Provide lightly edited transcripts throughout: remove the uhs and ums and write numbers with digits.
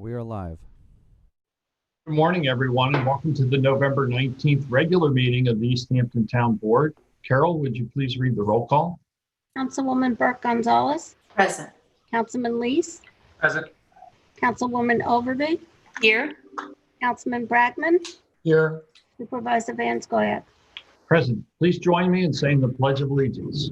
We are live. Good morning, everyone, and welcome to the November 19th regular meeting of the East Hampton Town Board. Carol, would you please read the roll call? Councilwoman Burke Gonzalez. Present. Councilman Lees. Present. Councilwoman Overby. Here. Councilman Bragman. Here. Supervisor Van Scoyac. Present. Please join me in saying the Pledge of Allegiance.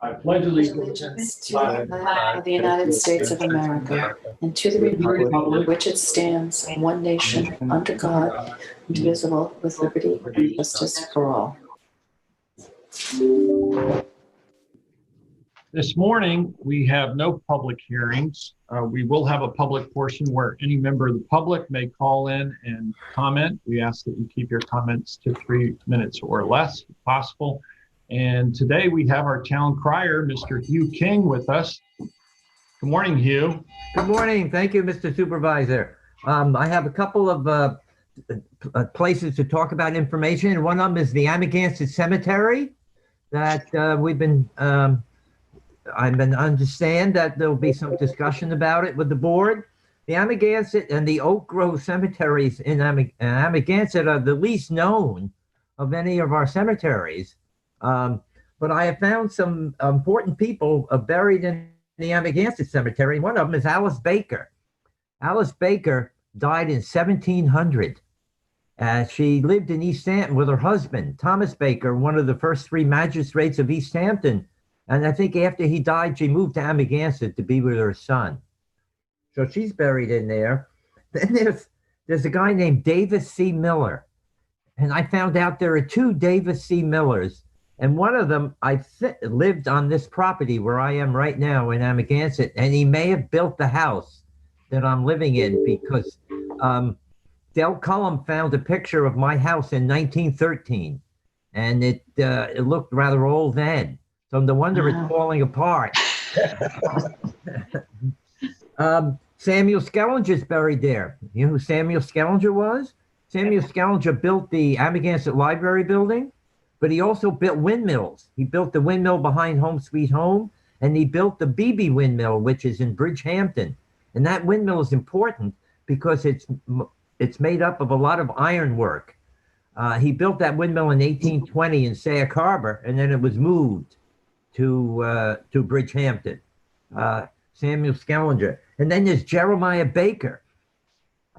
I pledge Allegiance to the flag of the United States of America and to the republic for which it stands, one nation, under God, indivisible, with liberty and justice for all. This morning, we have no public hearings. We will have a public portion where any member of the public may call in and comment. We ask that you keep your comments to 3 minutes or less if possible. And today we have our town crier, Mr. Hugh King, with us. Good morning, Hugh. Good morning. Thank you, Mr. Supervisor. I have a couple of places to talk about information. One of them is the Amagasta Cemetery that I've been understand that there'll be some discussion about it with the board. The Amagasta and the Oak Grove cemeteries in Amagasta are the least known of any of our cemeteries. But I have found some important people buried in the Amagasta Cemetery. One of them is Alice Baker. Alice Baker died in 1700. She lived in East Hampton with her husband, Thomas Baker, one of the first 3 magistrates of East Hampton. And I think after he died, she moved to Amagasta to be with her son. So she's buried in there. Then there's a guy named Davis C. Miller. And I found out there are 2 Davis C. Millers. And one of them, lived on this property where I am right now in Amagasta, and he may have built the house that I'm living in because Del Cullum found a picture of my house in 1913, and it looked rather old then. So no wonder it's falling apart. Samuel Skellinger's buried there. You know who Samuel Skellinger was? Samuel Skellinger built the Amagasta Library building. But he also built windmills. He built the windmill behind Home Sweet Home, and he built the BB windmill, which is in Bridgehampton. And that windmill is important because it's made up of a lot of iron work. He built that windmill in 1820 in Sayak Harbor, and then it was moved to Bridgehampton. Samuel Skellinger. And then there's Jeremiah Baker.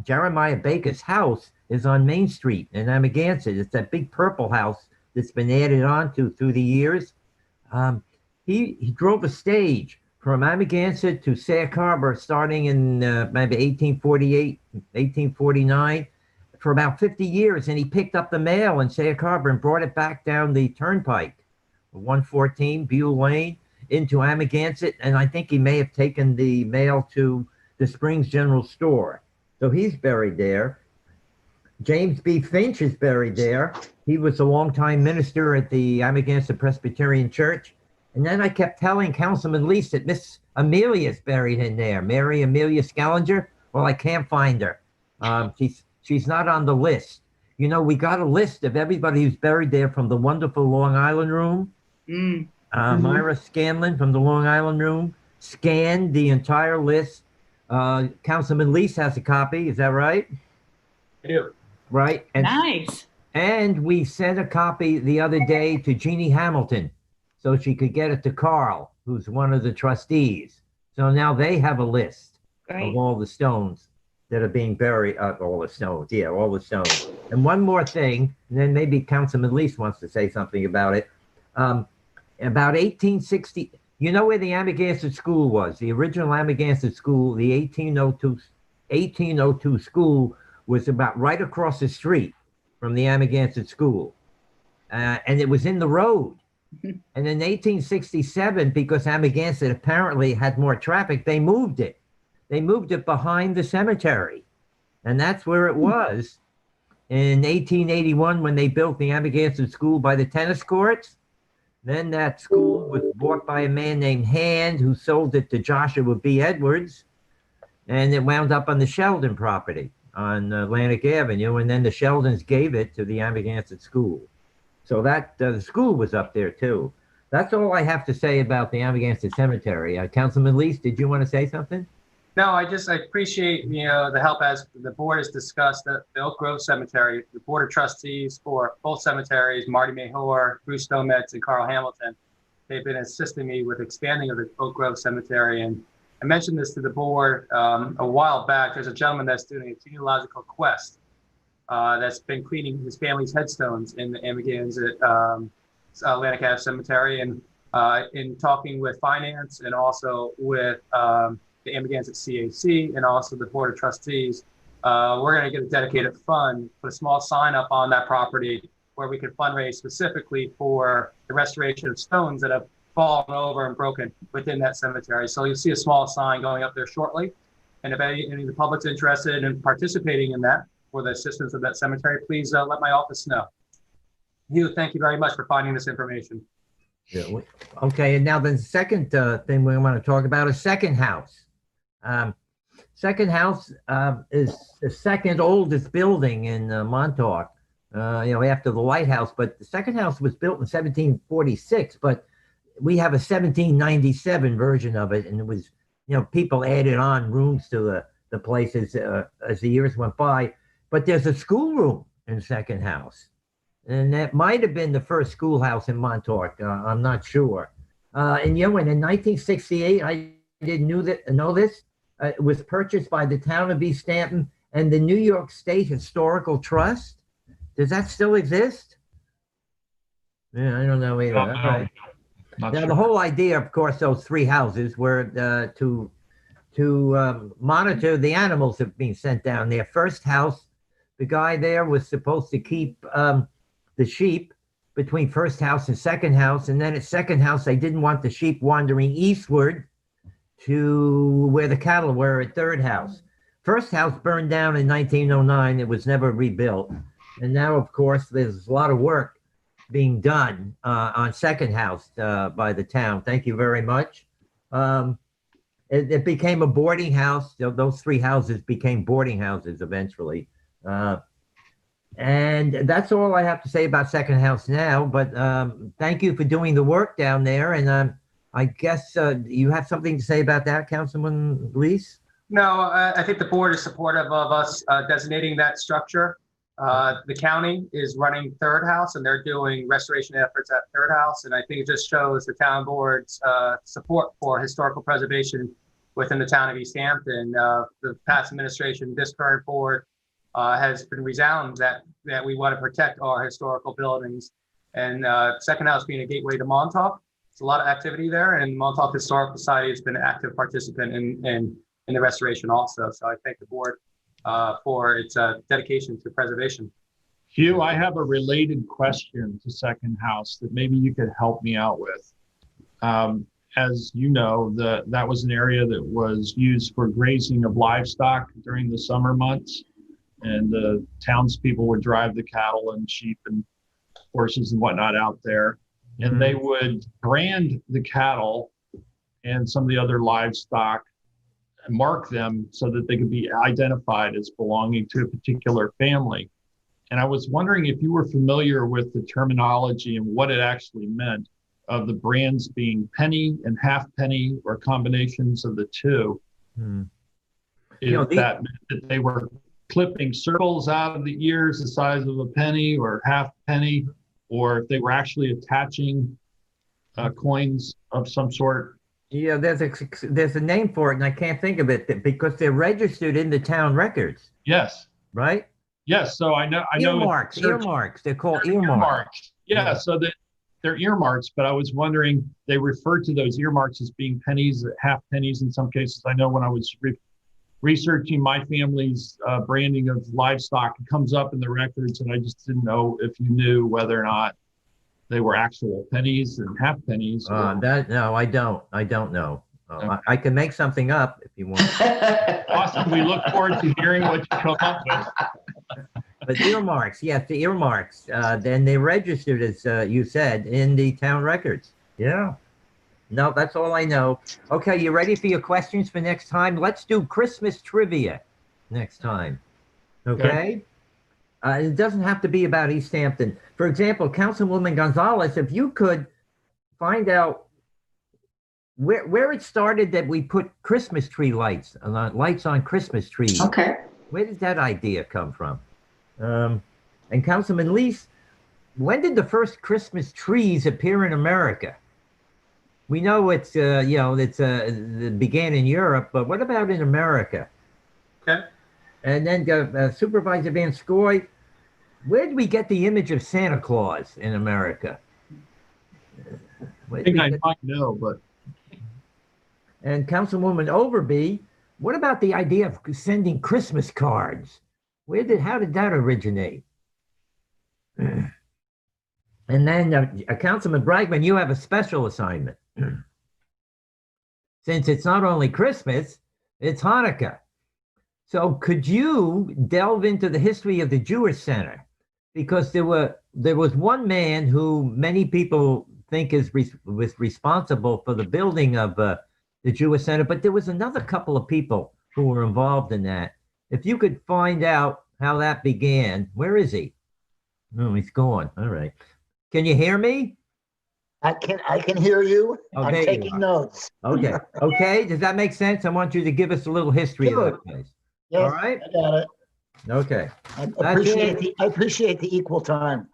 Jeremiah Baker's house is on Main Street in Amagasta. It's that big purple house that's been added on through the years. He drove a stage from Amagasta to Sayak Harbor starting in maybe 1848, 1849 for about 50 years. And he picked up the mail in Sayak Harbor and brought it back down the turnpike, 114 Buell Lane into Amagasta. And I think he may have taken the mail to the Springs General Store. So he's buried there. James B. Finch is buried there. He was a longtime minister at the Amagasta Presbyterian Church. And then I kept telling Councilman Lees that Miss Amelia is buried in there. Mary Amelia Skellinger. Well, I can't find her. She's not on the list. You know, we got a list of everybody who's buried there from the wonderful Long Island Room. Myra Scanlon from the Long Island Room scanned the entire list. Councilman Lees has a copy. Is that right? I do. Right. And, Nice. And we sent a copy the other day to Jeannie Hamilton so she could get it to Carl, who's one of the trustees. So now they have a list of all the stones that are being buried. All the stones. Yeah, all the stones. And one more thing, and then maybe Councilman Lees wants to say something about it. About 1860, you know where the Amagasta School was? The original Amagasta School, the 1802 school was about right across the street from the Amagasta School. And it was in the road. And in 1867, because Amagasta apparently had more traffic, they moved it. They moved it behind the cemetery. And that's where it was. In 1881, when they built the Amagasta School by the tennis courts, then that school was bought by a man named Hand, who sold it to Joshua B. Edwards. And it wound up on the Sheldon property on Atlantic Avenue, and then the Sheldons gave it to the Amagasta School. So that the school was up there too. That's all I have to say about the Amagasta Cemetery. Councilman Lees, did you want to say something? No, I appreciate, the help as the board has discussed the Oak Grove Cemetery, the board of trustees for both cemeteries, Marty Mahor, Bruce Stometz, and Carl Hamilton. They've been assisting me with expanding of the Oak Grove Cemetery. And I mentioned this to the board a while back. There's a gentleman that's doing a genealogical quest that's been cleaning his family's headstones in the Amagansett Atlantic Ave Cemetery. And in talking with finance and also with the Amagansett CAC and also the Board of Trustees, we're going to get a dedicated fund, put a small sign up on that property where we can fundraise specifically for the restoration of stones that have fallen over and broken within that cemetery. So you'll see a small sign going up there shortly. And if any of the public's interested in participating in that for the assistance of that cemetery, please let my office know. Hugh, thank you very much for finding this information. Yeah, okay, and now the second thing we want to talk about is Second House. Second House is the second oldest building in Montauk, after the lighthouse. But the Second House was built in 1746, but we have a 1797 version of it. And it was, people added on rooms to the places as the years went by. But there's a schoolroom in Second House. And that might have been the first schoolhouse in Montauk. I'm not sure. And in 1968, I didn't know this. It was purchased by the town of East Hampton and the New York State Historical Trust. Does that still exist? Yeah, I don't know either. Right. Now, Sure. The whole idea, of course, those three houses were to monitor the animals that were being sent down there. First house, the guy there was supposed to keep the sheep between first house and second house. And then at second house, they didn't want the sheep wandering eastward to where the cattle were at third house. First house burned down in 1909. It was never rebuilt. And now, of course, there's a lot of work being done on second house by the town. Thank you very much. It became a boarding house. Those three houses became boarding houses eventually. And that's all I have to say about Second House now. But thank you for doing the work down there. And I guess you have something to say about that, Councilman Lees? No, I think the board is supportive of us designating that structure. The county is running third house and they're doing restoration efforts at third house. And I think it just shows the town board's support for historical preservation within the town of East Hampton. The past administration, this current board has been resounded that we want to protect our historical buildings. And Second House being a gateway to Montauk, it's a lot of activity there, and Montauk Historical Society has been an active participant in the restoration also. So I thank the board for its dedication to preservation. Hugh, I have a related question to Second House that maybe you could help me out with. As you know, that was an area that was used for grazing of livestock during the summer months. And the townspeople would drive the cattle and sheep and horses and whatnot out there. And they would brand the cattle and some of the other livestock and mark them so that they could be identified as belonging to a particular family. And I was wondering if you were familiar with the terminology and what it actually meant of the brands being penny and half penny or combinations of the two. If that meant that they were clipping circles out of the ears the size of a penny or half penny, or if they were actually attaching coins of some sort. Yeah, there's a name for it, and I can't think of it because they're registered in the town records. Yes. Right? Yes. So I know. Earmarks. They're called earmarks. Yeah. So that they're earmarks, but I was wondering, they refer to those earmarks as being pennies, half pennies in some cases. I know when I was researching my family's branding of livestock, it comes up in the records, and I just didn't know if you knew whether or not they were actual pennies and half pennies. No, I don't. I don't know. Okay. I can make something up if you want. Awesome. We look forward to hearing what you come up with. But earmarks, yes, the earmarks. Then they're registered, as you said, in the town records. Yeah. No, that's all I know. Okay, you ready for your questions for next time? Let's do Christmas trivia next time. Okay? It doesn't have to be about East Hampton. For example, Councilwoman Gonzalez, if find out where it started that we put Christmas tree lights on Christmas trees. Okay. Where did that idea come from? And Councilman Lease, when did the first Christmas trees appear in America? We know it began in Europe, but what about in America? Okay. And then Supervisor Van Scoy, where did we get the image of Santa Claus in America? I think I might know, but. And Councilwoman Overby, what about the idea of sending Christmas cards? How did that originate? And then Councilman Bragman, you have a special assignment. Since it's not only Christmas, it's Hanukkah. So could you delve into the history of the Jewish Center? Because there was one man who many people think was responsible for the building of the Jewish Center, but there was another couple of people who were involved in that. If you could find out how that began, where is he? Oh, he's gone. All right. Can you hear me? I can hear you. Oh, I'm there you taking are. notes. Okay. Okay. Does that make sense? I want you to give us a little history of that place. Yes, All right. I got it. Okay. I appreciate the equal time.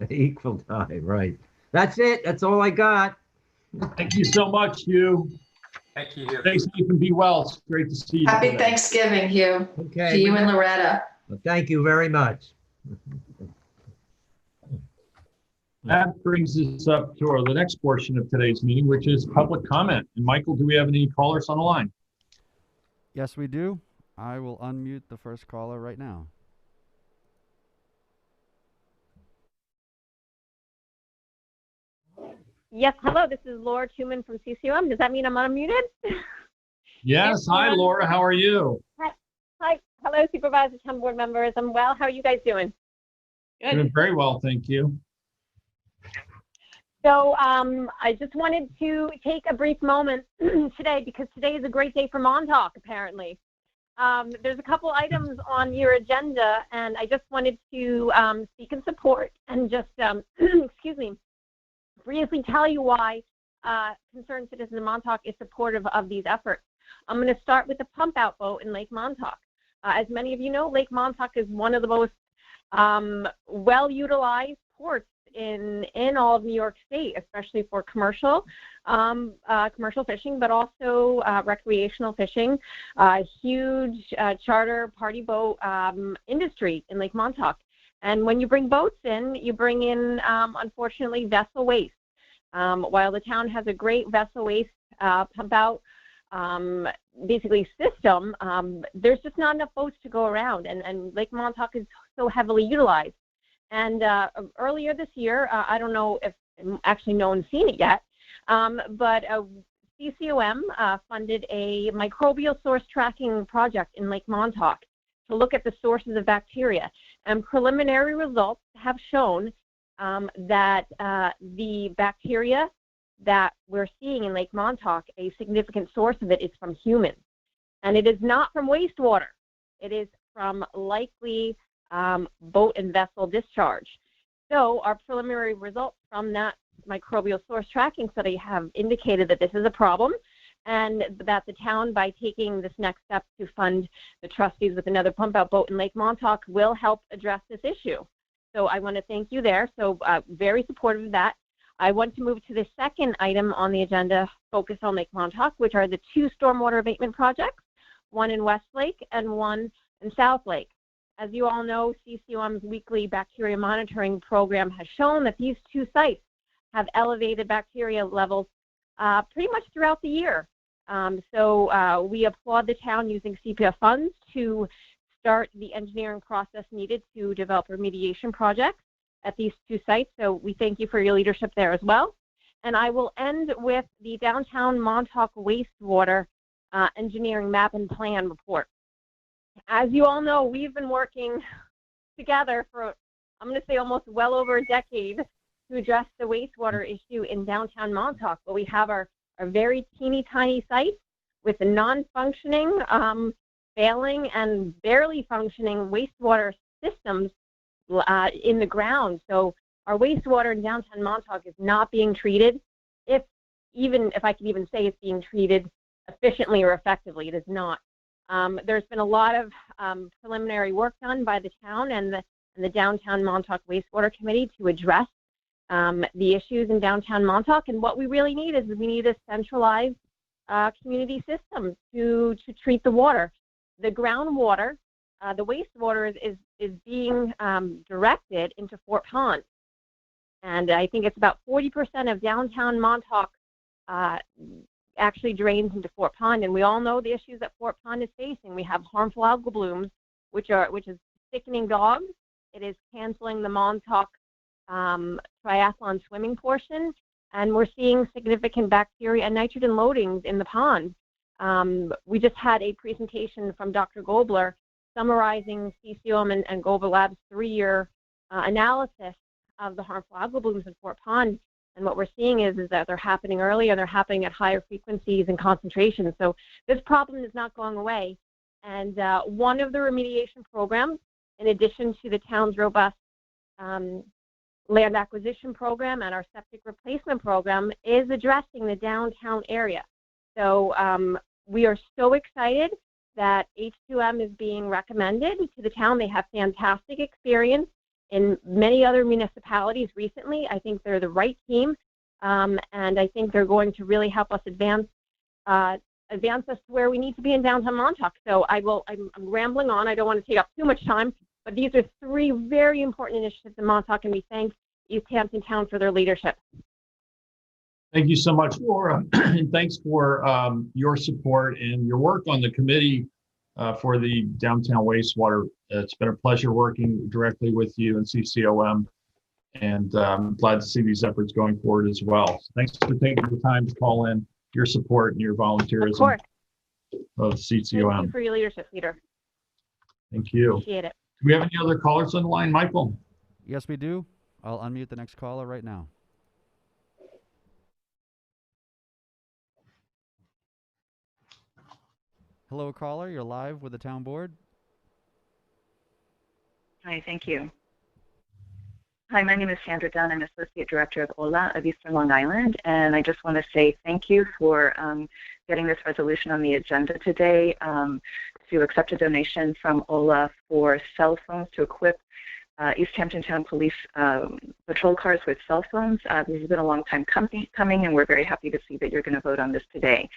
Equal time. Right. That's it. That's all I got. Thank you so much, Hugh. Thank you. Stay safe and be well. It's great to see you. Happy today. Thanksgiving, Hugh. Okay. To you and Loretta. Well, thank you very much. That brings us up to the next portion of today's meeting, which is public comment. And Michael, do we have any callers on the line? Yes, we do. I will unmute the first caller right now. Yes, hello, this is Laura Tuman from CCOM. Does that mean I'm unmuted? Yes. Hi, Laura. How are you? Hi. Hello, Supervisor, Town Board members. I'm well. How are you guys doing? Doing very well, thank you. So I just wanted to take a brief moment today because today is a great day for Montauk, apparently. There's a couple items on your agenda, and I just wanted to speak in support and just, excuse me, briefly tell you why Concerned Citizens of Montauk is supportive of these efforts. I'm going to start with the pump out boat in Lake Montauk. As many of you know, Lake Montauk is one of the most well-utilized ports in all of New York State, especially for commercial fishing, but also recreational fishing. Huge charter party boat industry in Lake Montauk. And when you bring boats in, you bring in, unfortunately, vessel waste. While the town has a great vessel waste pump out basically system, there's just not enough boats to go around, and Lake Montauk is so heavily utilized. And earlier this year, I don't know if actually no one's seen it yet, but CCOM funded a microbial source tracking project in Lake Montauk to look at the sources of bacteria. And preliminary results have shown that the bacteria that we're seeing in Lake Montauk, a significant source of it is from humans. And it is not from wastewater. It is from likely boat and vessel discharge. So our preliminary results from that microbial source tracking study have indicated that this is a problem, and that the town, by taking this next step to fund the trustees with another pump out boat in Lake Montauk, will help address this issue. So I want to thank you there. So very supportive of that. I want to move to the second item on the agenda, focus on Lake Montauk, which are the two stormwater abatement projects, one in Westlake and one in South Lake. As you all know, CCOM's weekly bacteria monitoring program has shown that these two sites have elevated bacteria levels pretty much throughout the year. So we applaud the town using CPF funds to start the engineering process needed to develop remediation projects at these two sites. So we thank you for your leadership there as well. And I will end with the downtown Montauk wastewater engineering map and plan report. As you all know, we've been working together for, I'm going to say, almost well over a decade to address the wastewater issue in downtown Montauk. But we have our very teeny tiny site with the non-functioning, failing, and barely functioning wastewater systems in the ground. So our wastewater in downtown Montauk is not being treated, even if I can even say it's being treated efficiently or effectively. It is not. There's been a lot of preliminary work done by the town and the Downtown Montauk Wastewater Committee to address the issues in downtown Montauk. And what we really need is we need a centralized community system to treat the water. The groundwater, the wastewater is being directed into Fort Pond. And I think it's about 40% of downtown Montauk actually drains into Fort Pond, and we all know the issues that Fort Pond is facing. We have harmful algal blooms, which is sickening dogs. It is canceling the Montauk triathlon swimming portion, and we're seeing significant bacteria and nitrogen loadings in the pond. We just had a presentation from Dr. Gobler summarizing CCOM and Gobler Labs' 3-year analysis of the harmful algal blooms in Fort Pond. And what we're seeing is that they're happening early and they're happening at higher frequencies and concentrations. So this problem is not going away. And one of the remediation programs, in addition to the town's robust land acquisition program and our septic replacement program, is addressing the downtown area. So we are so excited that H2M is being recommended to the town. They have fantastic experience in many other municipalities recently. I think they're the right team, and I think they're going to really help us advance us to where we need to be in downtown Montauk. So I'm rambling on. I don't want to take up too much time, but these are 3 very important initiatives in Montauk, and we thank East Hampton Town for their leadership. Thank you so much, Laura, and thanks for your support and your work on the committee for the downtown wastewater. It's been a pleasure working directly with you and CCOM, and I'm glad to see these efforts going forward as well. So thanks for taking the time to call in, your support and your volunteerism of CCOM. Thank you for your leadership, Peter. Thank you. Appreciate it. Do we have any other callers on the line, Michael? Yes, we do. I'll unmute the next caller right now. Hello, caller. You're live with the town board. Hi, thank you. Hi, my name is Sandra Dunn. I'm Associate Director of OLA of Eastern Long Island, and I just want to say thank you for getting this resolution on the agenda today to accept a donation from OLA for cell phones to equip East Hampton Town Police patrol cars with cell phones. This has been a long time coming, and we're very happy to see that you're going to vote on this today.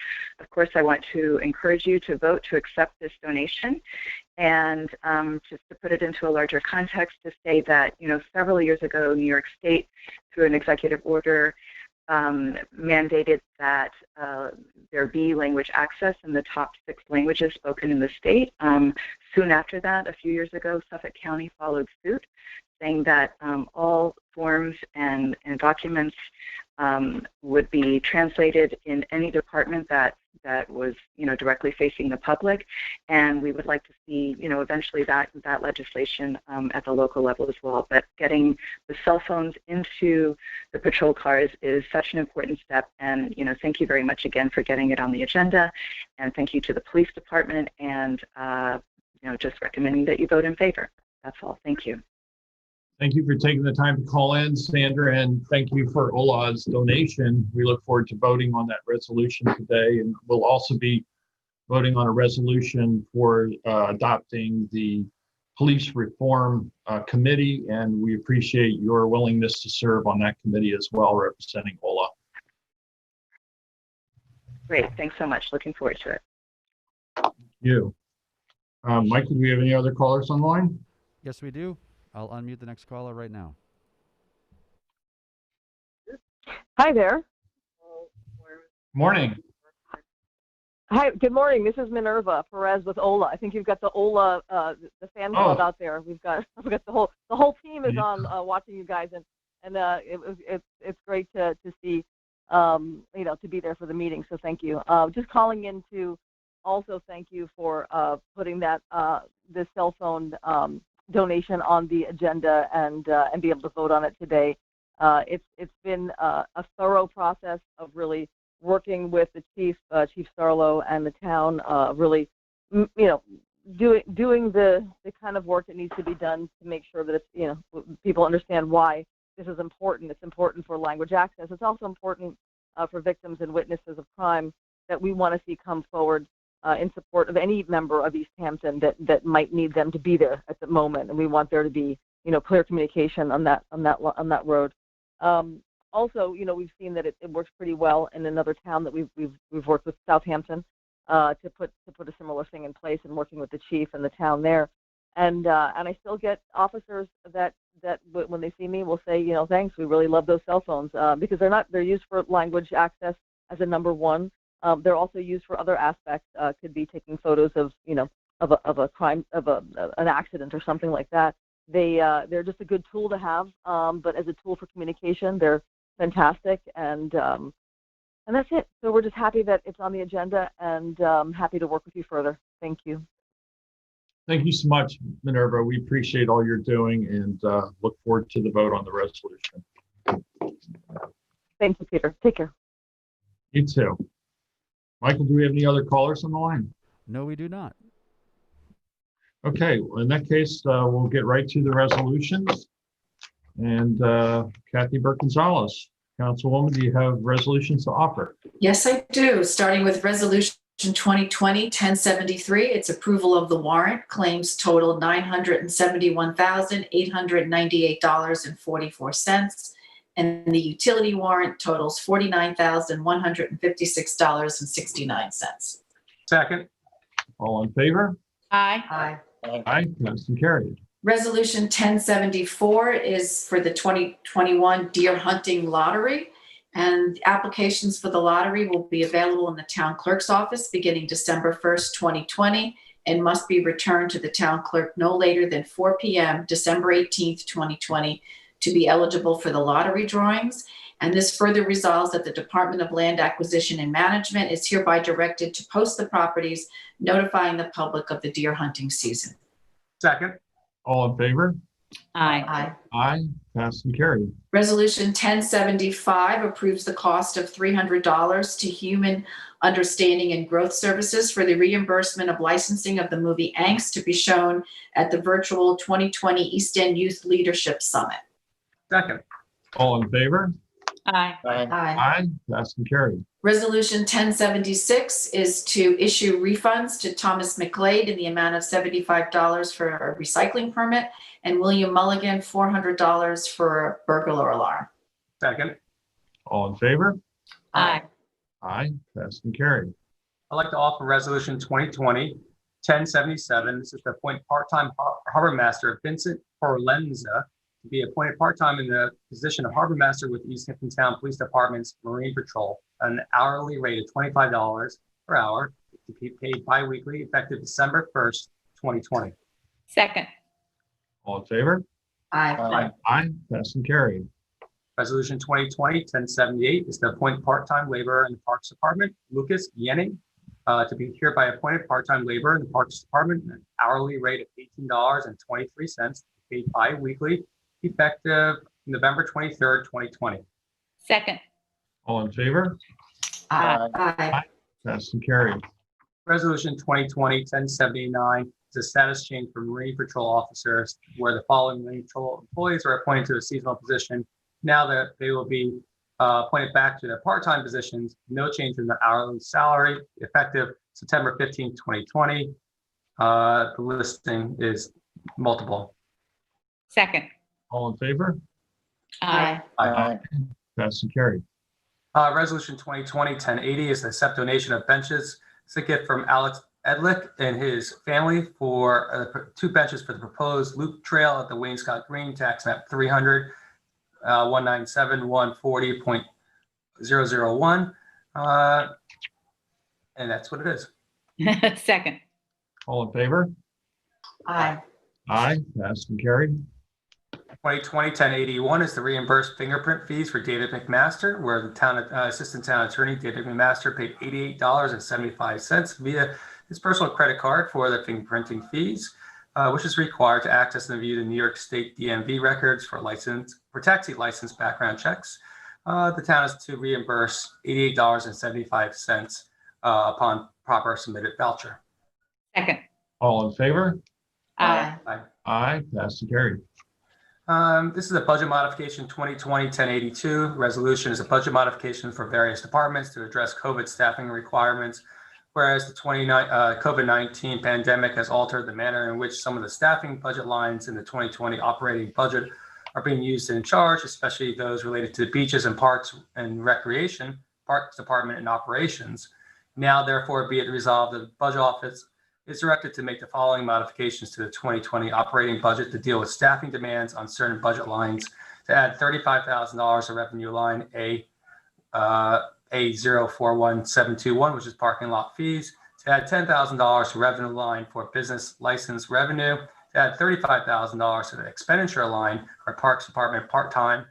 Of course, I want to encourage you to vote to accept this donation, and just to put it into a larger context, to say that, you know, several years ago, New York State, through an executive order, mandated that there be language access in the top 6 languages spoken in the state. Soon after that, a few years ago, Suffolk County followed suit, saying that all forms and documents would be translated in any department that was, you know, directly facing the public, and we would like to see, you know, eventually that legislation at the local level as well. But getting the cell phones into the patrol cars is such an important step, and, you know, thank you very much again for getting it on the agenda, and thank you to the police department, and you know, just recommending that you vote in favor. That's all. Thank you. Thank you for taking the time to call in, Sandra, and thank you for OLA's donation. We look forward to voting on that resolution today, and we'll also be voting on a resolution for adopting the Police Reform Committee, and we appreciate your willingness to serve on that committee as well, representing OLA. Great. Thanks so much. Looking forward to it. Thank you. Mike, do we have any other callers online? Yes, we do. I'll unmute the next caller right now. Hi there. Morning. Hi, good morning. This is Minerva Perez with OLA. I think you've got the OLA, the fan club out there. We've got the whole team is on watching you guys, and it's great to see, you know, to be there for the meeting. So thank you. Just calling in to also thank you for putting that this cell phone donation on the agenda and be able to vote on it today. It's been a thorough process of really working with the Chief Sarlo and the town, really, you know, doing the kind of work that needs to be done to make sure that it's, you know, people understand why this is important. It's important for language access. It's also important for victims and witnesses of crime that we want to see come forward in support of any member of East Hampton that might need them to be there at the moment, and we want there to be, clear communication on that road. Also, we've seen that it works pretty well in another town that we've worked with, Southampton, to put a similar thing in place, and working with the chief and the town there. And I still get officers that when they see me will say, thanks, we really love those cell phones, because they're used for language access as a number one. They're also used for other aspects. Could be taking photos of a crime, an accident or something like that. They're just a good tool to have, but as a tool for communication, they're fantastic, and that's it. So we're just happy that it's on the agenda, and happy to work with you further. Thank you. Thank you so much, Minerva. We appreciate all you're doing, and look forward to the vote on the resolution. Thank you, Peter. Take care. You too. Michael, do we have any other callers on the line? No, we do not. Okay, well, in that case, we'll get right to the resolutions. And Kathy Burke-Gonzalez, Councilwoman, do you have resolutions to offer? Yes, I do. Starting with Resolution 2020-1073, it's approval of the warrant. Claims total $977,898.44. And the utility warrant totals $49,156.69. Second. All in favor? Aye. Aye, passed and carried. Resolution 1074 is for the 2021 deer hunting lottery. And applications for the lottery will be available in the town clerk's office beginning December 1st, 2020, and must be returned to the town clerk no later than 4 p.m. December 18th, 2020, to be eligible for the lottery drawings. And this further resolves that the Department of Land Acquisition and Management is hereby directed to post the properties, notifying the public of the deer hunting season. Second. All in favor? Aye. Aye, passed and carried. Resolution 1075 approves the cost of $300 to Human Understanding and Growth Services for the reimbursement of licensing of the movie Angst to be shown at the virtual 2020 East End Youth Leadership Summit. Second. All in favor? Aye. Aye, passed and carried. Resolution 1076 is to issue refunds to Thomas McGlade in the amount of $75 for a recycling permit, and William Mulligan $400 for a burglar alarm. Second. All in favor? Aye. Aye, passed and carried. I'd like to offer Resolution 2020-1077. This is to appoint part-time harbor master Vincent Forlenza to be appointed part-time in the position of harbor master with East Hampton Town Police Department's Marine Patrol, an hourly rate of $25 per hour to be paid bi-weekly effective December 1st, 2020. Second. All in favor? Aye. Aye, passed and carried. Resolution 2020-1078 is to appoint part-time laborer in the Parks Department, Lucas Yenning, to be hereby appointed part-time laborer in the Parks Department, an hourly rate of $18.23, paid bi-weekly, effective November 23rd, 2020. Second. All in favor? Aye. Passed and carried. Resolution 2020-1079 is a status change for Marine Patrol officers where the following Marine Patrol employees are appointed to a seasonal position. Now that they will be appointed back to their part-time positions, no change in their hourly salary, effective September 15th, 2020. The listing is multiple. Second. All in favor? Aye. Aye. Passed and carried. Resolution 2020-1080 is the accept donation of benches. It's a gift from Alex Edlick and his family for 2 benches for the proposed loop trail at the Wayne Scott Green, tax map 300, 197-140.001. And that's what it is. Second. All in favor? Aye. Aye, passed and carried. 2020-1081 is the reimbursed fingerprint fees for David McMaster, where the town assistant town attorney David McMaster paid $88.75 via his personal credit card for the fingerprinting fees, which is required to access and view the New York State DMV records for taxi license background checks. The town is to reimburse $88.75 upon proper submitted voucher. Second. All in favor? Aye. Aye, passed and carried. This is a budget modification 2020-1082. Resolution is a budget modification for various departments to address COVID staffing requirements. Whereas the COVID-19 pandemic has altered the manner in which some of the staffing budget lines in the 2020 operating budget are being used and in charge, especially those related to the beaches and parks and recreation, parks department and operations. Now, therefore, be it resolved that the budget office is directed to make the following modifications to the 2020 operating budget to deal with staffing demands on certain budget lines: to add $35,000 to revenue line A041721, which is parking lot fees, to add $10,000 to revenue line for business license revenue, to add $35,000 to the expenditure line for Parks Department part-time,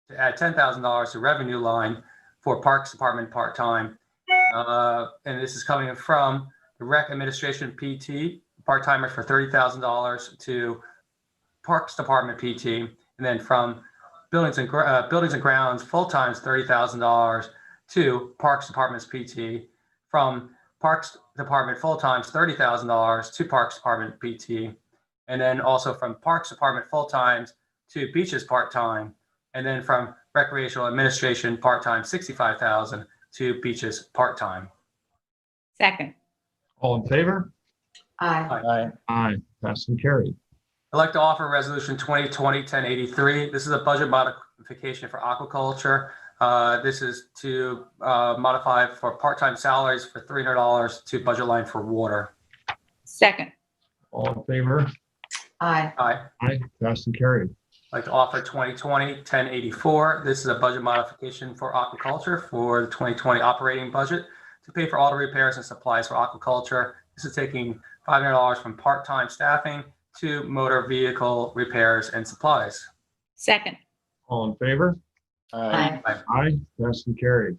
to add $10,000 to revenue line for Parks Department part-time. And this is coming from the Rec Administration PT, part-timers for $30,000 to Parks Department PT, and then from Buildings and Grounds full-times $30,000 to Parks Department's PT, from Parks Department full-times $30,000 to Parks Department PT, and then also from Parks Department full-times to Beaches part-time, and then from Recreational Administration part-time $65,000 to Beaches part-time. Second. All in favor? Aye. Aye. Passed and carried. I'd like to offer Resolution 2020-1083. This is a budget modification for aquaculture. This is to modify for part-time salaries for $300 to budget line for water. Second. All in favor? Aye. Aye. Aye. Passed and carried. I'd like to offer 2020-1084. This is a budget modification for aquaculture for the 2020 operating budget to pay for all the repairs and supplies for aquaculture. This is taking $500 from part-time staffing to motor vehicle repairs and supplies. Second. All in favor? Aye. Aye. Passed and carried.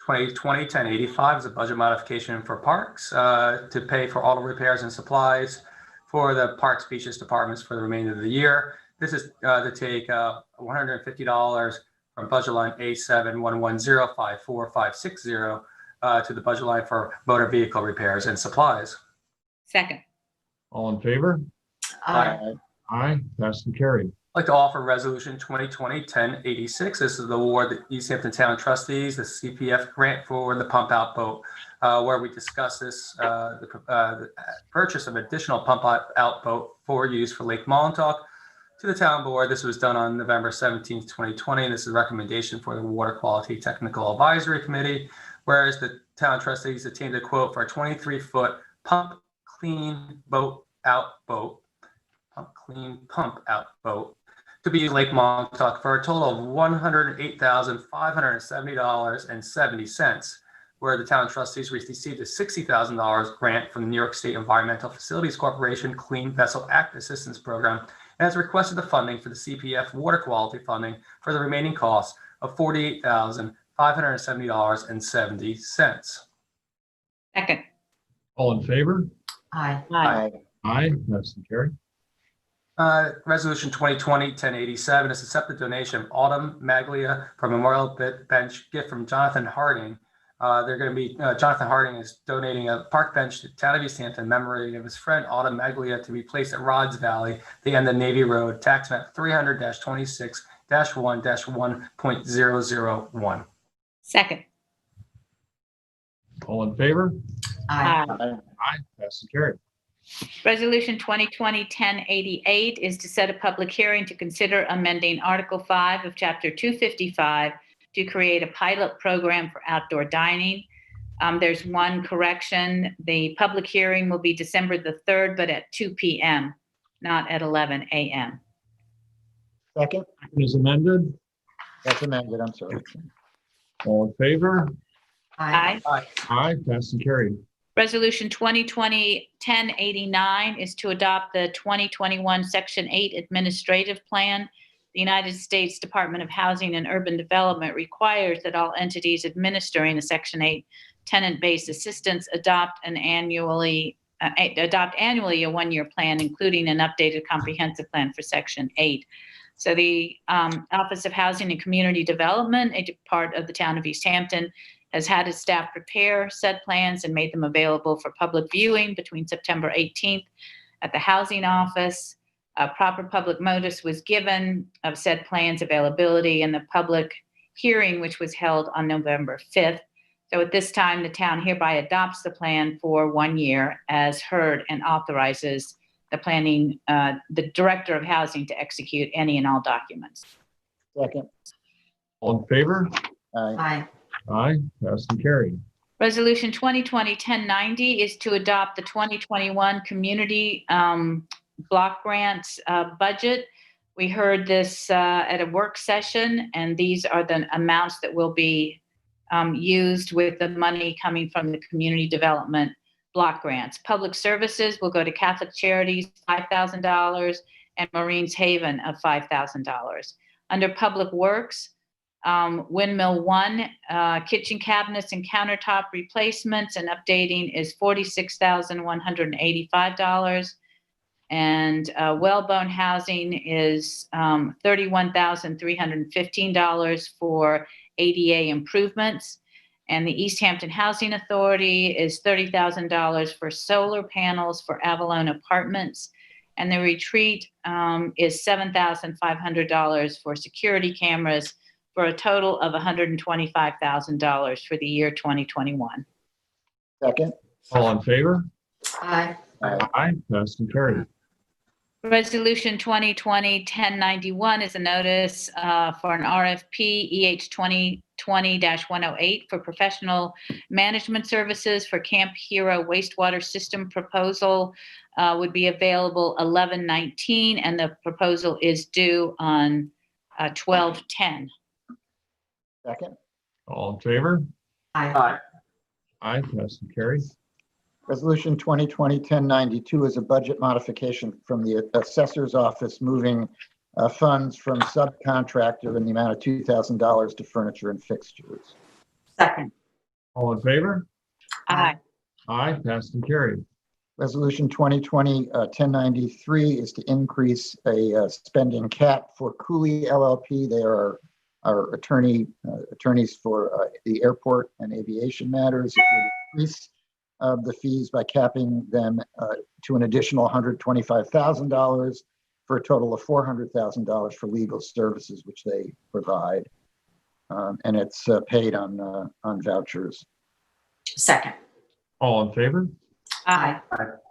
2020-1085 is a budget modification for parks to pay for all the repairs and supplies for the parks, beaches departments for the remainder of the year. This is to take $150 from budget line A7110545560 to the budget line for motor vehicle repairs and supplies. Second. All in favor? Aye. Aye. Passed and carried. I'd like to offer Resolution 2020-1086. This is the award the East Hampton Town Trustees, the CPF grant for the pump out boat, where we discuss this, the purchase of additional pump out boat for use for Lake Montauk to the town board. This was done on November 17th, 2020. And this is a recommendation for the Water Quality Technical Advisory Committee, whereas the town trustees obtained a quote for a 23-foot pump clean pump out boat to be Lake Montauk for a total of $108,570.70, where the town trustees received a $60,000 grant from the New York State Environmental Facilities Corporation Clean Vessel Act Assistance Program, and has requested the funding for the CPF water quality funding for the remaining costs of $48,570.70. Second. All in favor? Aye. Aye. Aye. Passed and carried. Resolution 2020-1087 is to accept the donation of Autumn Maglia for Memorial Bench gift from Jonathan Harding. They're going to be, Jonathan Harding is donating a park bench to town of East Hampton in memory of his friend Autumn Maglia to be placed at Rods Valley, the end of Navy Road, tax map 300-26-1-1.001. Second. All in favor? Aye. Aye. Passed and carried. Resolution 2020-1088 is to set a public hearing to consider amending Article 5 of Chapter 255 to create a pilot program for outdoor dining. There's one correction. The public hearing will be December the 3rd, but at 2 p.m., not at 11 a.m. Second? Is amended. That's amended, I'm sorry. All in favor? Aye. Aye. Passed and carried. Resolution 2020-1089 is to adopt the 2021 Section 8 Administrative Plan. The United States Department of Housing and Urban Development requires that all entities administering the Section 8 tenant-based assistance adopt annually a one-year plan, including an updated comprehensive plan for Section 8. So the Office of Housing and Community Development, a part of the town of East Hampton, has had its staff prepare said plans and made them available for public viewing between September 18th at the Housing Office. Proper public notice was given of said plan's availability in the public hearing, which was held on November 5th. So at this time, the town hereby adopts the plan for 1 year as heard and authorizes the Director of Housing to execute any and all documents. Second. All in favor? Aye. Aye, passed and carried. Resolution 2020-1090 is to adopt the 2021 community block grants budget. We heard this at a work session, and these are the amounts that will be used with the money coming from the community development block grants. Public services will go to Catholic Charities, $5,000, and Marines Haven of $5,000. Under Public Works, Windmill 1, kitchen cabinets and countertop replacements and updating is $46,185. And Wellbone Housing is $31,315 for ADA improvements. And the East Hampton Housing Authority is $30,000 for solar panels for Avalon Apartments. And the retreat is $7,500 for security cameras, for a total of $125,000 for the year 2021. Second. All in favor? Aye. Aye, passed and carried. Resolution 2020-1091 is a notice for an RFP EH 2020-108 for professional management services for Camp Hero Wastewater System. Proposal would be available 11/19, and the proposal is due on 12/10. Second. All in favor? Aye. Aye, passed and carried. Resolution 2020-1092 is a budget modification from the Assessor's Office, moving funds from subcontractor in the amount of $2,000 to furniture and fixtures. Second. All in favor? Aye. Aye, passed and carried. Resolution 2020-1093 is to increase a spending cap for Cooley LLP. They are our attorneys for the airport and aviation matters. It would increase the fees by capping them to an additional $125,000 for a total of $400,000 for legal services, which they provide. And it's paid on vouchers. Second. All in favor? Aye.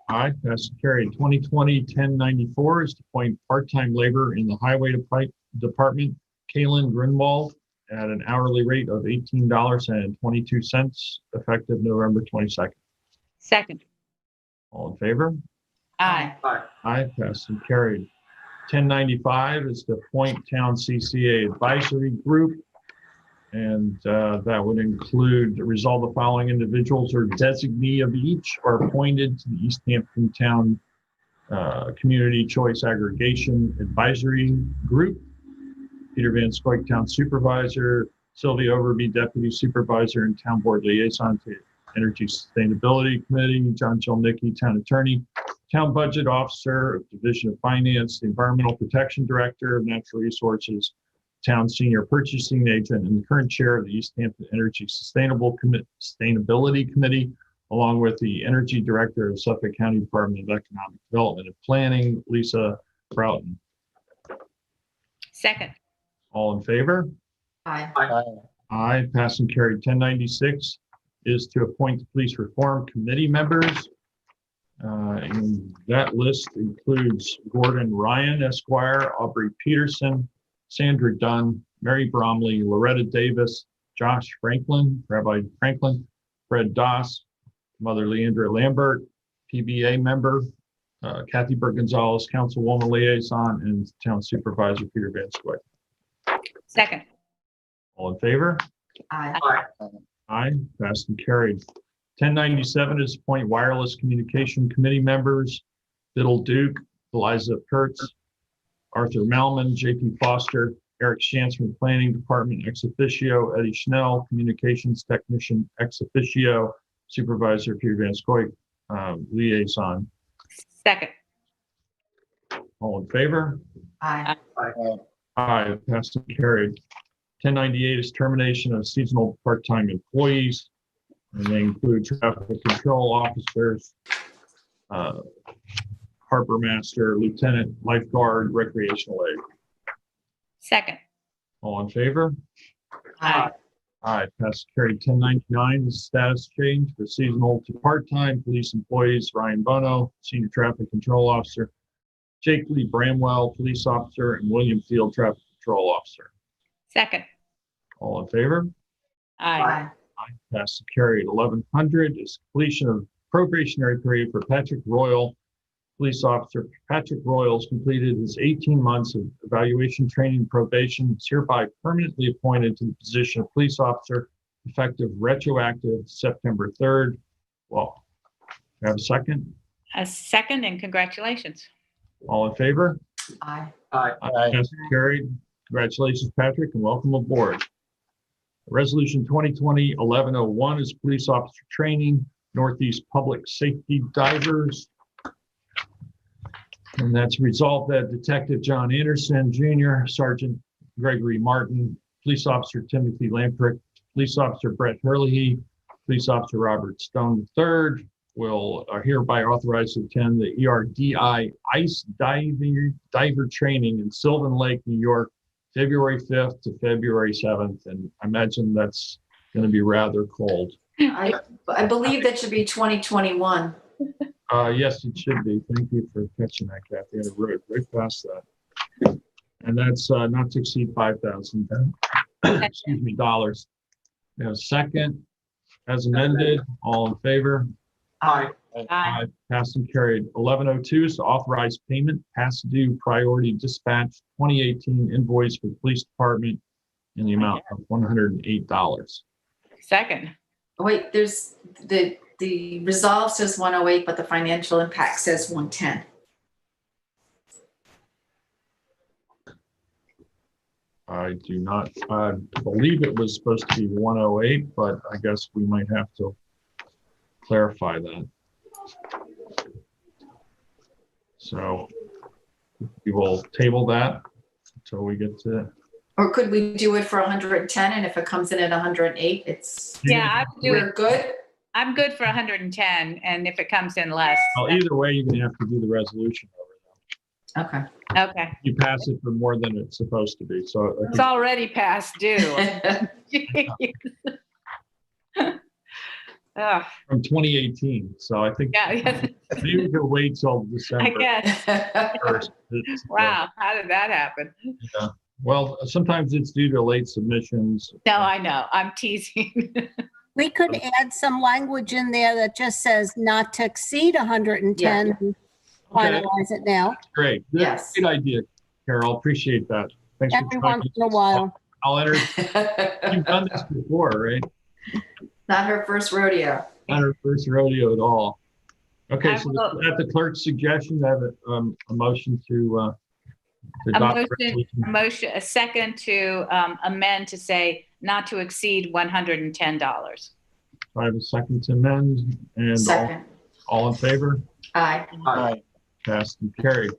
Aye, passed and carried. 2020-1094 is to appoint part-time labor in the Highway Department, Kaylin Grunwald, at an hourly rate of $18.22, effective November 22nd. Second. All in favor? Aye. Aye, passed and carried. 1095 is to appoint Town CCA Advisory Group, and that would include resolve the following individuals or designee of each are appointed to the East Hampton Town Community Choice Aggregation Advisory Group. Peter Van Scoik, Town Supervisor, Sylvia Overby, Deputy Supervisor and Town Board Liaison to Energy Sustainability Committee, John Jelnicki, Town Attorney, Town Budget Officer of Division of Finance, the Environmental Protection Director of Natural Resources, Town Senior Purchasing Agent, and the current Chair of the East Hampton Energy Sustainability Committee, along with the Energy Director of Suffolk County Department of Economic Development and Planning, Lisa Broughton. Second. All in favor? Aye. Aye, passed and carried. 1096 is to appoint Police Reform Committee members. And that list includes Gordon Ryan, Esquire, Aubrey Peterson, Sandra Dunn, Mary Bromley, Loretta Davis, Josh Franklin, Rabbi Franklin, Fred Doss, Mother Leandra Lambert, PBA member, Kathy Burke Gonzalez, Councilwoman Liaison, and Town Supervisor Peter Van Scoik. Second. All in favor? Aye. Aye, passed and carried. 1097 is appoint Wireless Communication Committee members, Biddle Duke, Eliza Kurtz, Arthur Malman, JP Foster, Eric Shantz from Planning Department, ex officio, Eddie Schnell, Communications Technician, ex officio, Supervisor Peter Van Scoik, liaison. Second. All in favor? Aye. Aye, passed and carried. 1098 is termination of seasonal part-time employees, and they include traffic control officers, harbor master, lieutenant, lifeguard, recreational aide. Second. All in favor? Aye. Aye, pass carried. 1099 is status change for seasonal to part-time police employees, Ryan Bono, senior traffic control officer, Jake Lee Bramwell, police officer, and William Field, traffic control officer. Second. All in favor? Aye. Aye, pass carried. 1100 is completion of probationary period for Patrick Royal, police officer. Patrick Royals completed his 18 months of evaluation, training, and probation. Is hereby permanently appointed to the position of police officer, effective retroactive September 3rd. Well, have a second? A second, and congratulations. All in favor? Aye. Aye. Pass carried. Congratulations, Patrick, and welcome aboard. Resolution 2020-1101 is police officer training, Northeast Public Safety Divers. And that's resolved that Detective John Anderson Jr., Sergeant Gregory Martin, Police Officer Timothy Lamprick, Police Officer Brett Hurley, Police Officer Robert Stone III are hereby authorized to attend the ERDI Ice Diver Training in Sylvan Lake, New York, February 5th to February 7th. And I imagine that's going to be rather cold. I believe that should be 2021. Yes, it should be. Thank you for catching that, Kathy. I wrote right past that. And that's not to exceed $5,000. Excuse me, dollars. Second, as amended. All in favor? Aye. Aye. Passed and carried. 1102 is to authorize payment past due priority dispatch 2018 invoice for the police department in the amount of $108. Second. Wait, there's the resolve says 108, but the financial impact says 110. I do not believe it was supposed to be 108, but I guess we might have to clarify that. So we will table that until we get to. Or could we do it for 110, and if it comes in at 108, it's Yeah, we're good? I'm good for 110, and if it comes in less. Well, either way, you're going to have to do the resolution over Okay. Okay. You pass it for more than it's supposed to be. So It's already past due. Ugh, from 2018. So I think yeah, maybe we could wait till I December guess. 1st. Wow, how did that happen? Yeah. Well, sometimes it's due to late submissions. No, I know. I'm teasing. We could add some language in there that just says not to exceed 110. and Finalize it now, Great. Yes. Good idea, Carol. Appreciate that. Thanks for every trying. once in a while. I'll enter. You've done this before, right? Not her first rodeo. Not our first rodeo at all. Okay, I so will- at the clerk's suggestion, I have a motion to A adopt the resolution. a second to amend to say not to exceed $110. I have a second to amend, and Second. all in favor? Aye. Aye. Passed and carried.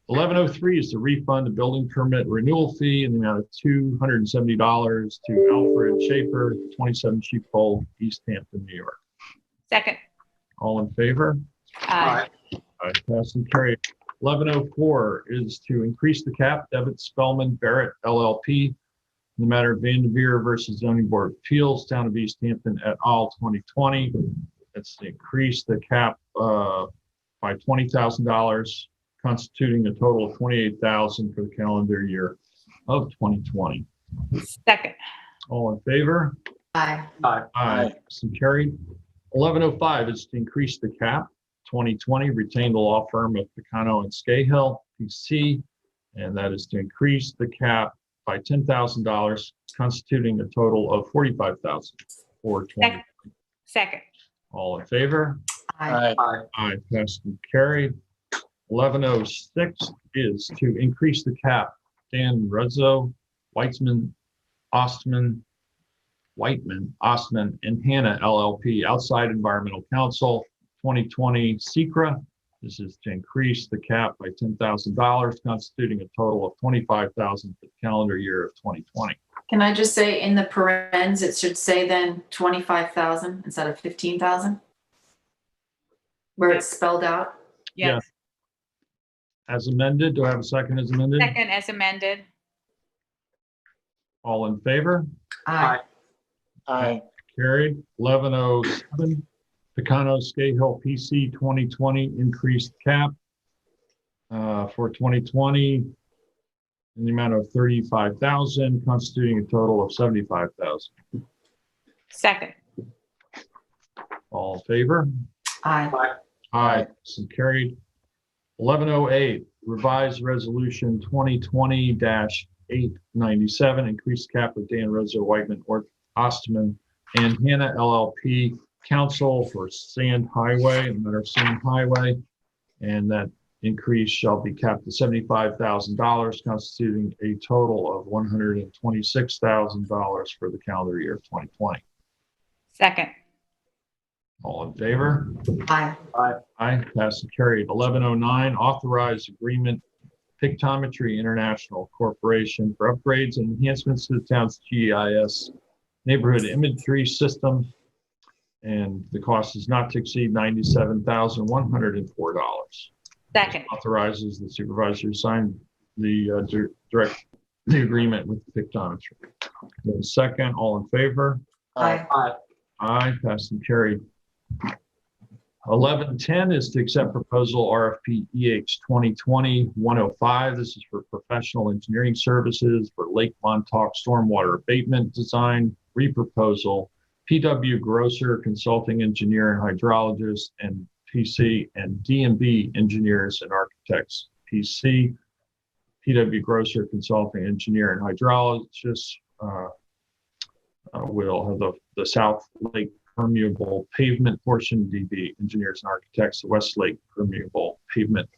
1103 is to refund the building permit renewal fee in the amount of $270 to Alfred Schaefer, 27 Sheepfold, East Hampton, New York. Second. All in favor? Aye. Aye, passed and carried. 1104 is to increase the cap, Devitt Spellman Barrett LLP, in the matter of Vanderveer versus Zoning Board of Appeals, Town of East Hampton et al. 2020. That's to increase the cap by $20,000, constituting a total of $28,000 for the calendar year of 2020. Second. All in favor? Aye. Aye. Aye. So carried. 1105 is to increase the cap. 2020, retain the law firm of Picano and Scahill, PC, and that is to increase the cap by $10,000, constituting a total of $45,000 for 2020. Second. All in favor? Aye. Aye. Aye, passed and carried. 1106 is to increase the cap. Dan Ruzzo, Weitzman, Ostman, and Hannah LLP, Outside Environmental Counsel, 2020 SECRA. This is to increase the cap by $10,000, constituting a total of $25,000 for the calendar year of 2020. Can I just say in the parens, it should say then 25,000 instead of 15,000? Where it's spelled out? Yes. as amended. Do I have a second as amended? Second as amended. All in favor? Aye. Aye. Carried. 1107, Pecano Scahill PC 2020 increased cap for 2020 in the amount of 35,000, constituting a total of 75,000. Second. All in favor? Aye. Aye. So carried. 1108, revised resolution 2020-897, increased cap of Dan Rosa Whiteman, Osterman, and Hannah LLP Council for Sand Highway, matter Sand Highway, and that increase shall be capped at $75,000, constituting a total of $126,000 for the calendar year of 2020. Second. All in favor? Aye. Aye. Passed and carried. 1109, authorized agreement Pictometry International Corporation for upgrades and enhancements to the town's GIS neighborhood imagery system. And the cost is not to exceed $97,104. Second. Authorizes the supervisor to sign the the agreement with Pictometry. The second, all in favor? Aye. Aye. Passed and carried. 1110 is to accept proposal RFP EH 2020-105. This is for professional engineering services for Lake Montauk stormwater abatement design reproposal. PW Grosser Consulting Engineer and Hydrologist, and PC and D&B Engineers and Architects. PC, PW Grosser Consulting Engineer and Hydrologist will have the South Lake permeable pavement portion, DB Engineers and Architects, the West Lake permeable pavement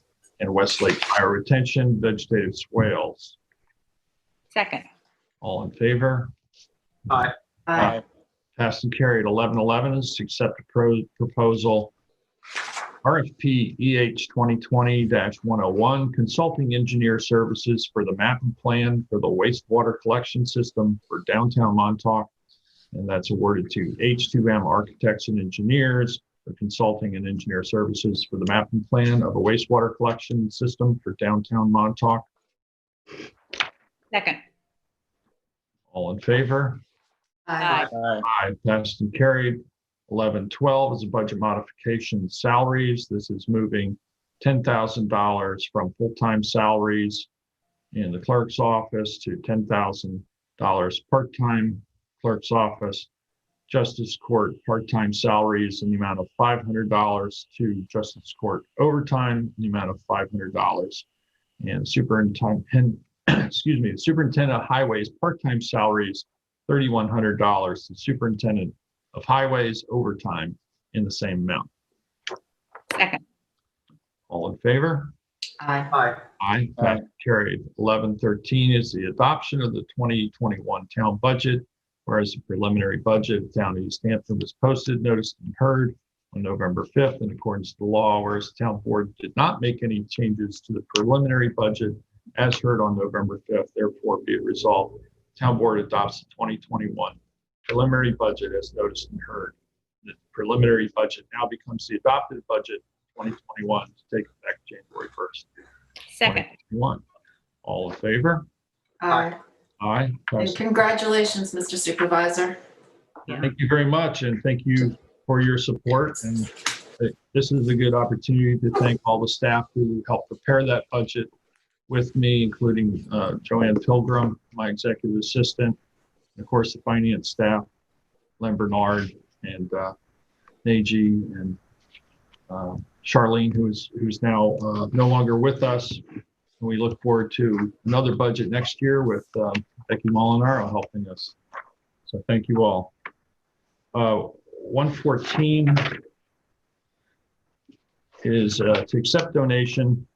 and West Lake fire retention, vegetative swales. Second. All in favor? Aye. Aye. Passed and carried. 1111 is to accept a proposal RFP EH 2020-101 consulting engineer services for the mapping plan for the wastewater collection system for downtown Montauk. And that's awarded to H2M Architects and Engineers for consulting and engineer services for the mapping plan of a wastewater collection system for downtown Montauk. Second. All in favor? Aye. Aye. Passed and carried. 1112 is a budget modification salaries. This is moving $10,000 from full-time salaries in the clerk's office to $10,000 part-time clerk's office. Justice Court part-time salaries in the amount of $500 to Justice Court overtime in the amount of $500. And superintendent, the superintendent of highways part-time salaries, $3,100. The superintendent of highways overtime in the same amount. Second. All in favor? Aye. Aye. Passed and carried. 1113 is the adoption of the 2021 town budget. Whereas the preliminary budget of Town of East Hampton was posted, noticed, and heard on November 5th in accordance to the law, whereas the town board did not make any changes to the preliminary budget as heard on November 5th, therefore be it resolved, town board adopts the 2021 preliminary budget as noticed and heard. The preliminary budget now becomes the adopted budget 2021 to take effect January 1st. Second. 2021. All in favor? Aye. Aye. And congratulations, Mr. Supervisor. Thank you very much, and thank you for your support. And this is a good opportunity to thank all the staff who helped prepare that budget with me, including Joanne Pilgrim, my executive assistant, and of course the finance staff, Len Bernard and Neji and Charlene, who's now no longer with us. And we look forward to another budget next year with Becky Molinaro helping us. So thank you all. 114 is to accept donation.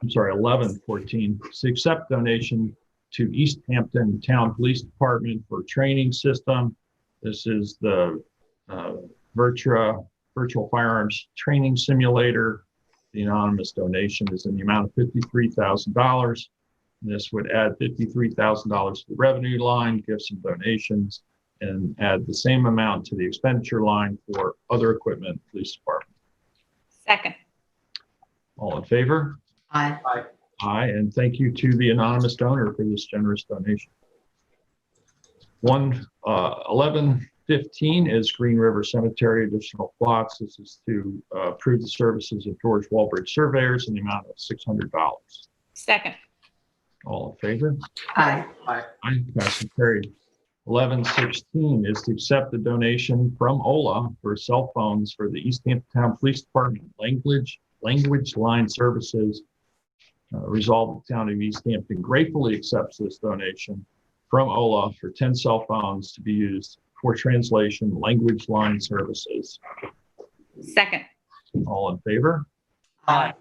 I'm sorry, 1114 to accept donation to East Hampton Town Police Department for training system. This is the virtual firearms training simulator. The anonymous donation is in the amount of $53,000. This would add $53,000 to the revenue line, give some donations, and add the same amount to the expenditure line for other equipment, police department. Second. All in favor? Aye. Aye. Aye, and thank you to the anonymous donor for this generous donation. 1115 is Green River Cemetery additional plots. This is to approve the services of George Walbridge surveyors in the amount of $600. Second. All in favor? Aye. Aye. Aye, passed and carried. 1116 is to accept the donation from Ola for cell phones for the East Hampton Town Police Department language line services. Resolved, the town of East Hampton gratefully accepts this donation from Ola for 10 cell phones to be used for translation language line services. Second. All in favor? Aye.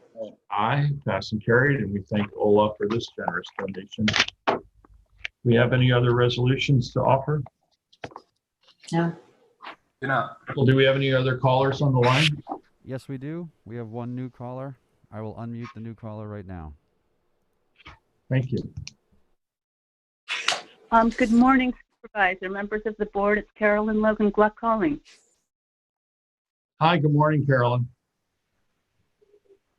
Aye, passed and carried, and we thank Ola for this generous donation. We have any other resolutions to offer? No. Do not. Well, do we have any other callers on the line? Yes, we do. We have one new caller. I will unmute the new caller right now. Thank you. Good morning, Supervisor, members of the board. It's Carolyn Logan Gluck calling. Hi, good morning, Carolyn.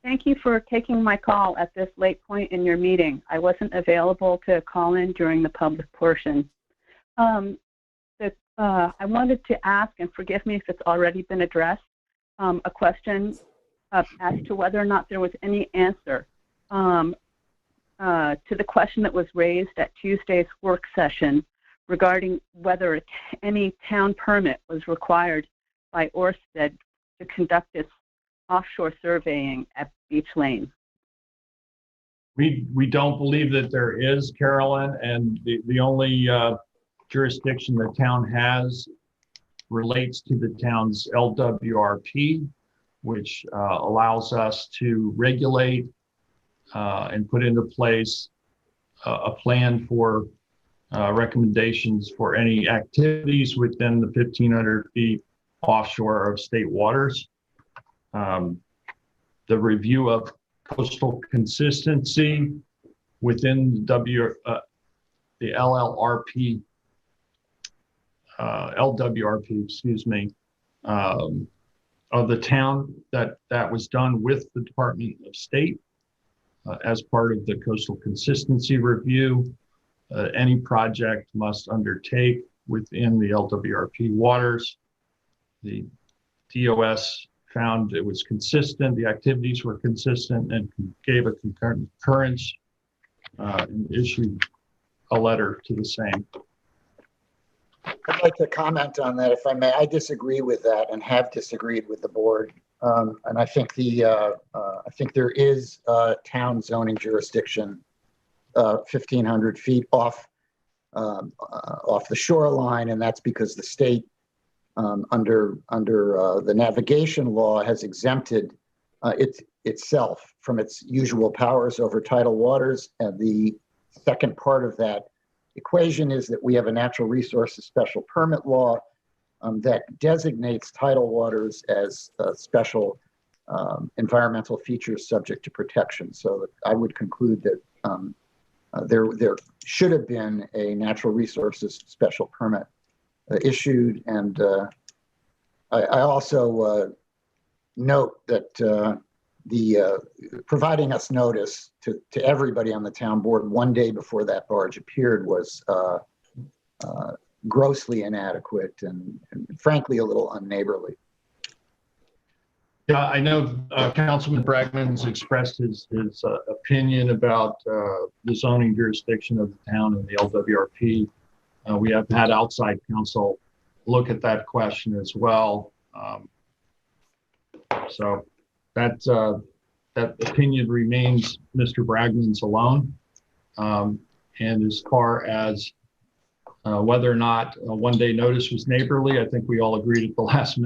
Thank you for taking my call at this late point in your meeting. I wasn't available to call in during the public portion. I wanted to ask, and forgive me if it's already been addressed, a question as to whether or not there was any answer to the question that was raised at Tuesday's work session regarding whether any town permit was required by Ørsted to conduct its offshore surveying at Beach Lane. We don't believe that there is, Carolyn, and the only jurisdiction the town has relates to the town's LWRP, which allows us to regulate and put into place a plan for recommendations for any activities within the 1,500 feet offshore of state waters. The review of coastal consistency within the LWRP, excuse me, of the town that was done with the Department of State as part of the coastal consistency review. Any project must undertake within the LWRP waters. The DOS found it was consistent, the activities were consistent, and gave a concurrence and issued a letter to the same. I'd like to comment on that, if I may. I disagree with that and have disagreed with the board. And I think I think there is town zoning jurisdiction 1,500 feet off the shoreline, and that's because the state under the navigation law has exempted itself from its usual powers over tidal waters. And the second part of that equation is that we have a natural resources special permit law that designates tidal waters as special environmental features subject to protection. So I would conclude that there should have been a natural resources special permit issued. And I also note that the providing us notice to everybody on the town board one day before that barge appeared was grossly inadequate and frankly a little unneighborly. Yeah, I know Councilman Bragman's expressed his opinion about the zoning jurisdiction of the town and the LWRP. We have had outside counsel look at that question as well. So that opinion remains Mr. Bragman's alone. And as far as whether or not a one-day notice was neighborly, I think we all agreed at the last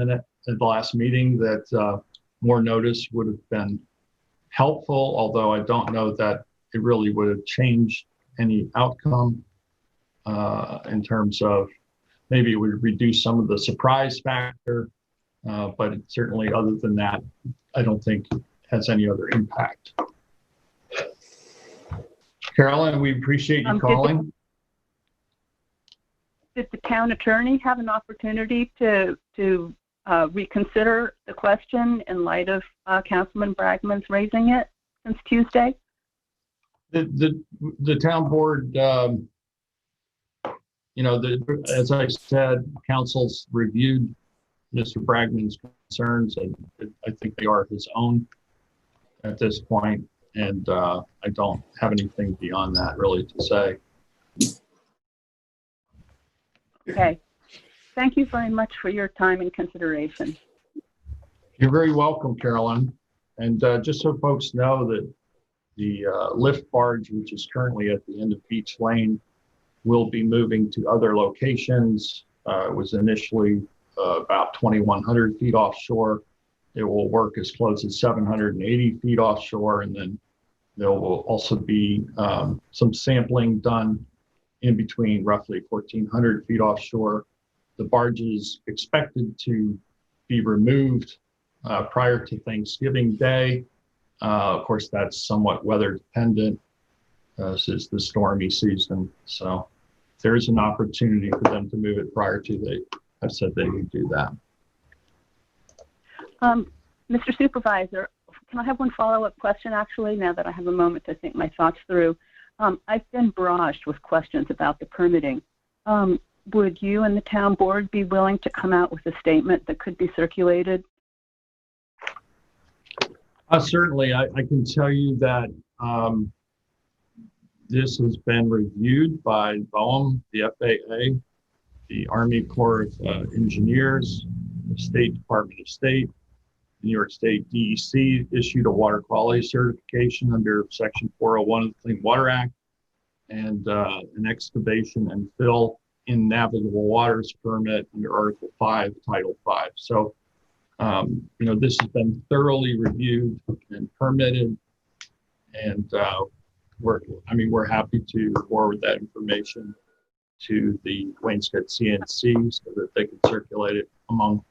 meeting that more notice would have been helpful, although I don't know that it really would have changed any outcome in terms of maybe it would reduce some of the surprise factor, but certainly other than that, I don't think it has any other impact. Carolyn, we appreciate you calling. Did the town attorney have an opportunity to reconsider the question in light of Councilman Bragman's raising it? since Tuesday? The town board, as I said, council's reviewed Mr. Bragman's concerns, and I think they are his own at this point, and I don't have anything beyond that really to say. Okay. Thank you very much for your time and consideration. You're very welcome, Carolyn. And just so folks know that the lift barge, which is currently at the end of Beach Lane, will be moving to other locations. It was initially about 2,100 feet offshore. It will work as close as 780 feet offshore, and then there will also be some sampling done in between roughly 1,400 feet offshore. The barge is expected to be removed prior to Thanksgiving Day. Of course, that's somewhat weather dependent. This is the stormy season, so there is an opportunity for them to move it prior to. They have said they would do that. Mr. Supervisor, can I have one follow-up question, actually, now that I have a moment to think my thoughts through? I've been barraged with questions about the permitting. Would you and the town board be willing to come out with a statement that could be circulated? Certainly, I can tell you that this has been reviewed by BOEM, the FAA, the Army Corps of Engineers, the State Department of State. New York State DEC issued a water quality certification under Section 401 of the Clean Water Act, and an excavation and fill in navigable waters permit under Article 5, Title 5. So, this has been thoroughly reviewed and permitted, and we're happy to forward that information to the Wainscott CNC so that they can circulate it among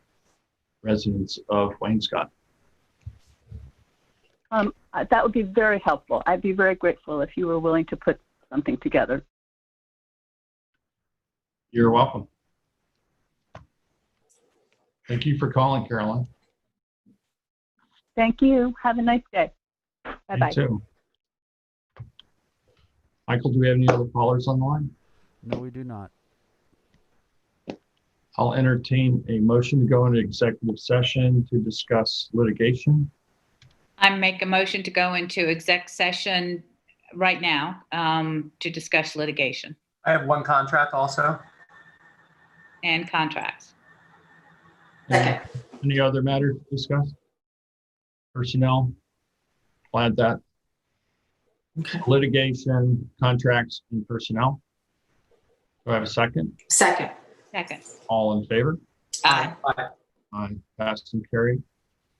residents of Wainscott. That would be very helpful. I'd be very grateful if you were willing to put something together. You're welcome. Thank you for calling, Caroline. Thank you. Have a nice day. Bye-bye. You too. Michael, do we have any other callers on the line? No, we do not. I'll entertain a motion to go into executive session to discuss litigation. I make a motion to go into exec session right now to discuss litigation I have one contract also. and contracts. Second. Any other matter to discuss? Personnel? I'll add that. Okay. Litigation, contracts, and personnel. Do I have a second? Second. Second. All in favor? Aye. Aye. Passed and carried.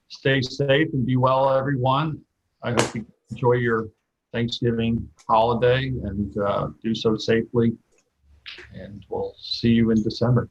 Stay safe and be well, everyone. I hope you enjoy your Thanksgiving holiday and do so safely. And we'll see you in December.